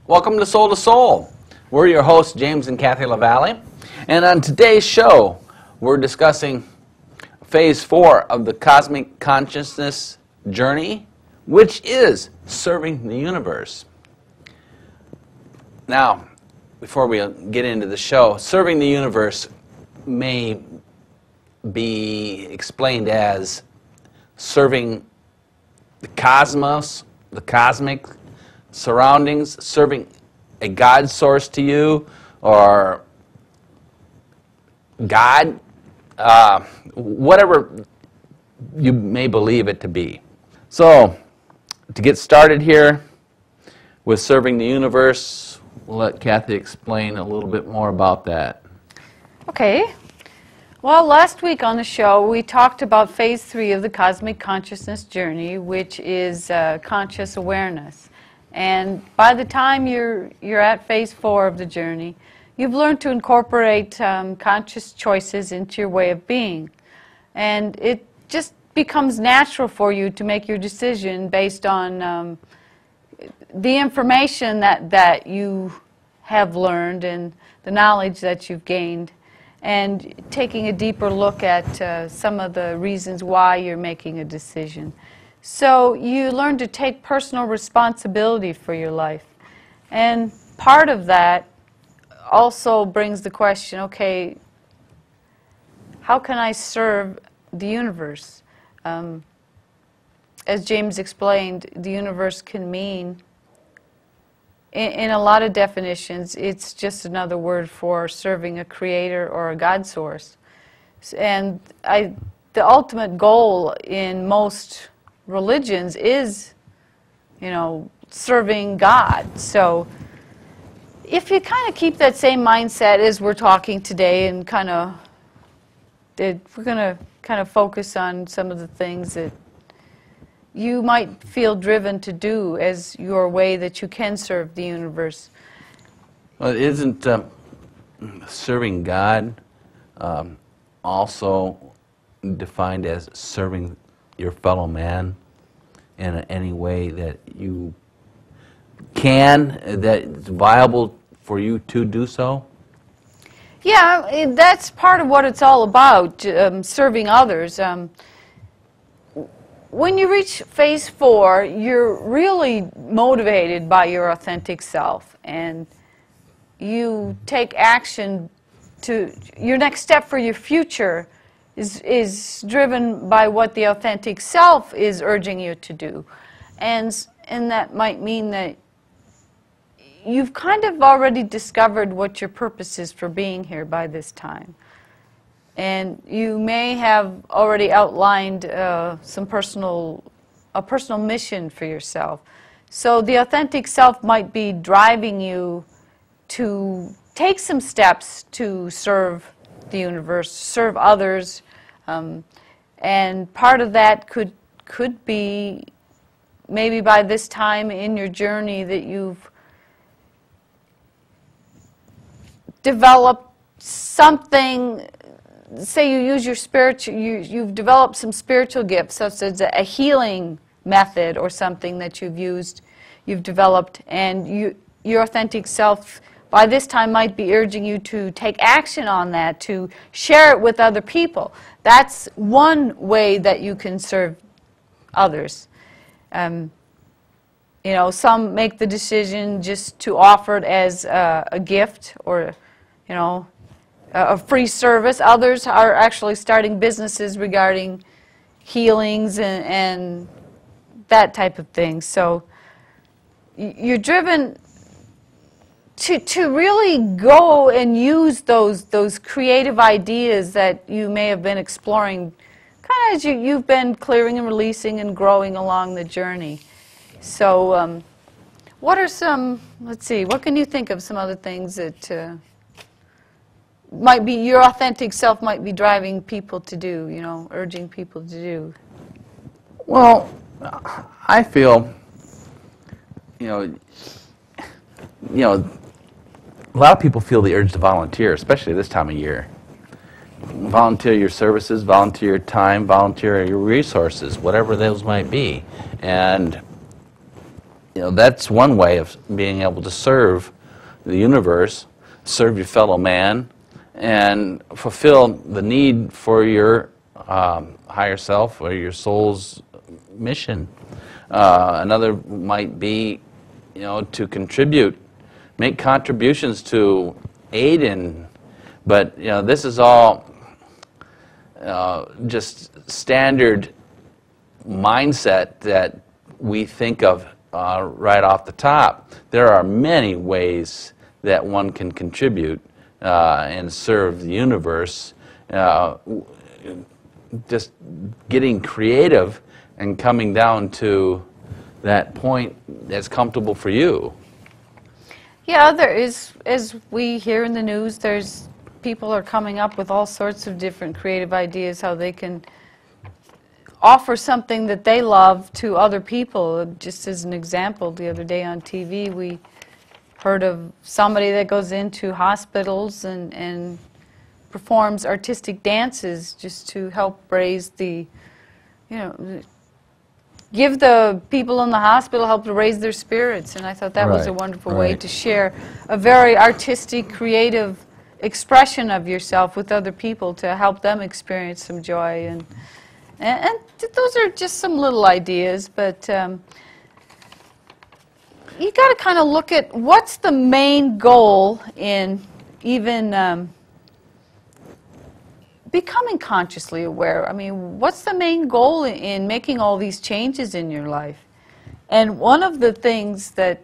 Welcome to Soul. We're your hosts, James and Kathy LaValle. And on today's show, we're discussing Phase 4 of the Cosmic Consciousness Journey, which is serving the universe. Now, before we get into the show, serving the universe may be explained as serving the cosmos, the cosmic surroundings, serving a God source to you, or God, whatever you may believe it to be. So, to get started here with serving the universe, we'll let Kathy explain a little bit more about that. Okay. Well, last week on the show, we talked about Phase 3 of the Cosmic Consciousness Journey, which is conscious awareness. And by the time you're at Phase 4 of the journey, you've learned to incorporate conscious choices into your way of being. And it just becomes natural for you to make your decision based on the information that you have learned and the knowledge that you've gained, and taking a deeper look at some of the reasons why you're making a decision. So you learn to take personal responsibility for your life. And part of that also brings the question, okay, how can I serve the universe? As James explained, the universe can mean, in a lot of definitions, it's just another word for serving a creator or a God source. And the ultimate goal in most religions is, serving God. So if you kind of keep that same mindset as we're talking today, and we're going to kind of focus on some of the things that you might feel driven to do as your way that you can serve the universe. Well, isn't serving God also defined as serving your fellow man in any way that you can, that it's viable for you to do so? Yeah, that's part of what it's all about, serving others. When you reach Phase 4, you're really motivated by your authentic self, and you take action to your next step for your future is driven by what the authentic self is urging you to do. And that might mean that you've kind of already discovered what your purpose is for being here by this time. And you may have already outlined a personal mission for yourself. So the authentic self might be driving you to take some steps to serve the universe, serve others, and part of that could be maybe by this time in your journey that you've developed something. Say you use your you've developed some spiritual gifts, such as a healing method or something that you've developed, and your authentic self by this time might be urging you to take action on that, to share it with other people. That's one way that you can serve others. Some make the decision just to offer it as a gift or, a free service. Others are actually starting businesses regarding healings and that type of thing. So you're driven to really go and use those creative ideas that you may have been exploring, kind of as you've been clearing and releasing and growing along the journey. So what are some, let's see, what can you think of some other things that might be your authentic self might be driving people to do, urging people to do? Well, I feel, a lot of people feel the urge to volunteer, especially this time of year. Volunteer your services, volunteer your time, volunteer your resources, whatever those might be. And that's one way of being able to serve the universe, serve your fellow man, and fulfill the need for your higher self or your soul's mission. Another might be, to contribute, make contributions to aid in, but this is all just standard mindset that we think of right off the top. There are many ways that one can contribute and serve the universe. Just getting creative and coming down to that point that's comfortable for you. Yeah, there is, as we hear in the news, people are coming up with all sorts of different creative ideas how they can offer something that they love to other people. Just as an example, the other day on TV we heard of somebody that goes into hospitals and performs artistic dances just to help raise the, give the people in the hospital help to raise their spirits. And I thought that was a wonderful way to share a very artistic, creative expression of yourself with other people to help them experience some joy. And those are just some little ideas, but you got to kind of look at what's the main goal in even becoming consciously aware. I mean, what's the main goal in making all these changes in your life? And one of the things that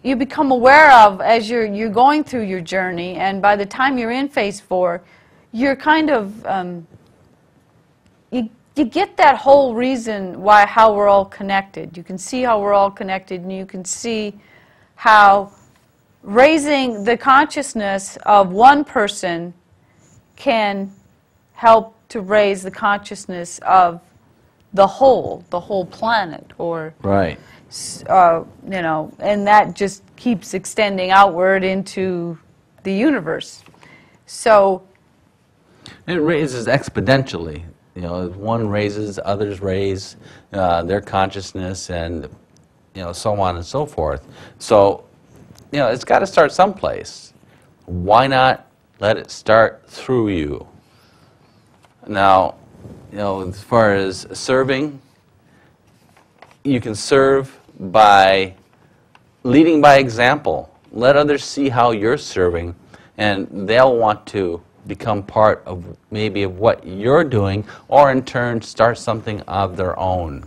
you become aware of as you're going through your journey, and by the time you're in phase 4, you're kind of you get that whole reason how we're all connected. You can see how we're all connected, and you can see how raising the consciousness of one person can help to raise the consciousness of the whole planet, or right. And that just keeps extending outward into the universe. So it raises exponentially. As one raises, others raise their consciousness, and so on and so forth. So it's got to start someplace. Why not let it start through you? Now, as far as serving, you can serve by leading by example. Let others see how you're serving, and they'll want to become part of maybe of what you're doing, or in turn start something of their own.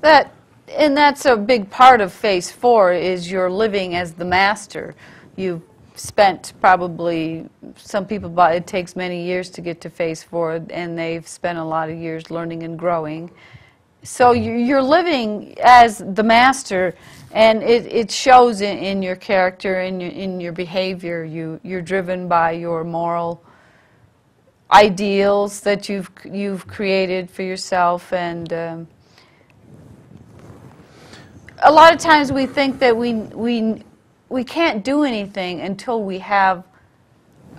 And that's a big part of phase 4, is you're living as the master. You've spent probably, some people, it takes many years to get to phase 4, and they've spent a lot of years learning and growing. So you're living as the master, and it shows in your character, in your behavior. You're driven by your moral ideals that you've created for yourself, and a lot of times we think that we can't do anything until we have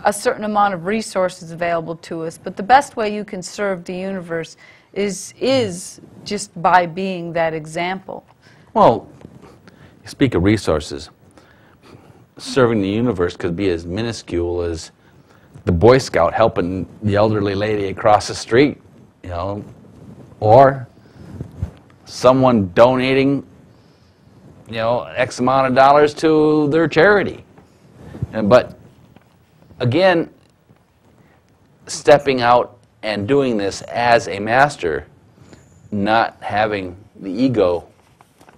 a certain amount of resources available to us. But the best way you can serve the universe is just by being that example. Well, you speak of resources. Serving the universe could be as minuscule as the Boy Scout helping the elderly lady across the street, or someone donating, X amount of dollars to their charity. But again, stepping out and doing this as a master, not having the ego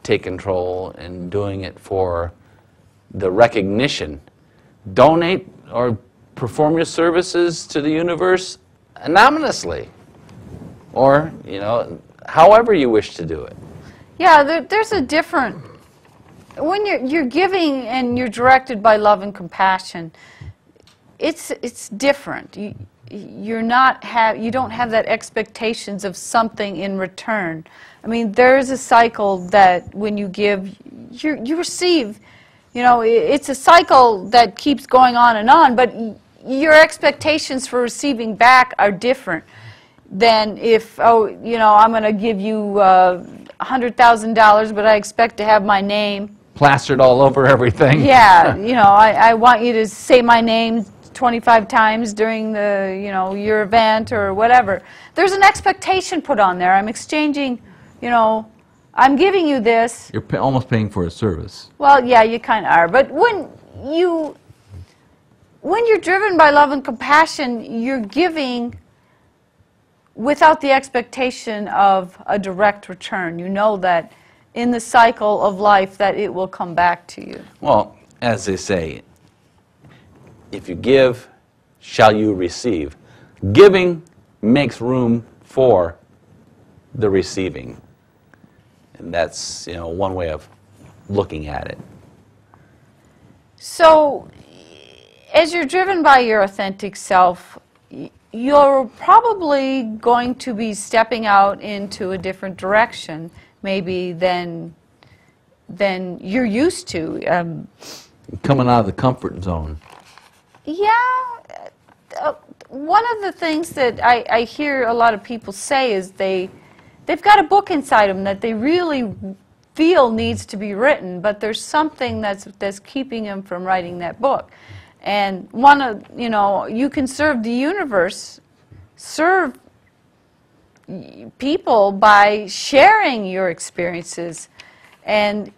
take control and doing it for the recognition. Donate or perform your services to the universe anonymously, or however you wish to do it. Yeah, there's a different, when you're giving and you're directed by love and compassion, it's different. You don't have that expectations of something in return. I mean, there is a cycle that when you give, you receive. It's a cycle that keeps going on, but your expectations for receiving back are different than if, I'm going to give you $100,000, but I expect to have my name. Plastered all over everything. Yeah, you know, I want you to say my name 25 times during the, you know, your event or whatever. There's an expectation put on there. I'm exchanging, you know, I'm giving you this. You're almost paying for a service. Well, yeah, you kind of are. But when you're driven by love and compassion, you're giving without the expectation of a direct return. You know that in the cycle of life that it will come back to you. Well, as they say, if you give, shall you receive. Giving makes room for the receiving. And that's, you know, one way of looking at it. So, as you're driven by your authentic self, you're probably going to be stepping out into a different direction, maybe than you're used to. Coming out of the comfort zone. Yeah. One of the things that I hear a lot of people say is they've got a book inside them that they really feel needs to be written, but there's something that's keeping them from writing that book. And you know, you can serve the universe, serve people by sharing your experiences. And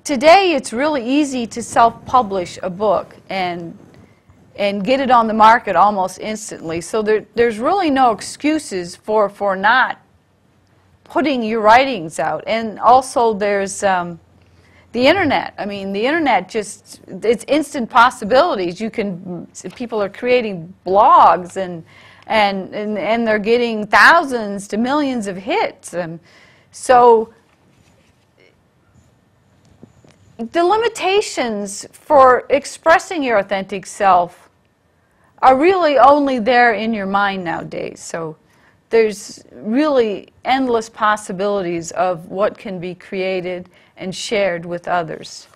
today it's really easy to self-publish a book and get it on the market almost instantly. So there's really no excuses for not putting your writings out. And also there's the internet. I mean, the internet it's instant possibilities. People are creating blogs and they're getting thousands to millions of hits. So the limitations for expressing your authentic self are really only there in your mind nowadays. So there's really endless possibilities of what can be created and shared with others.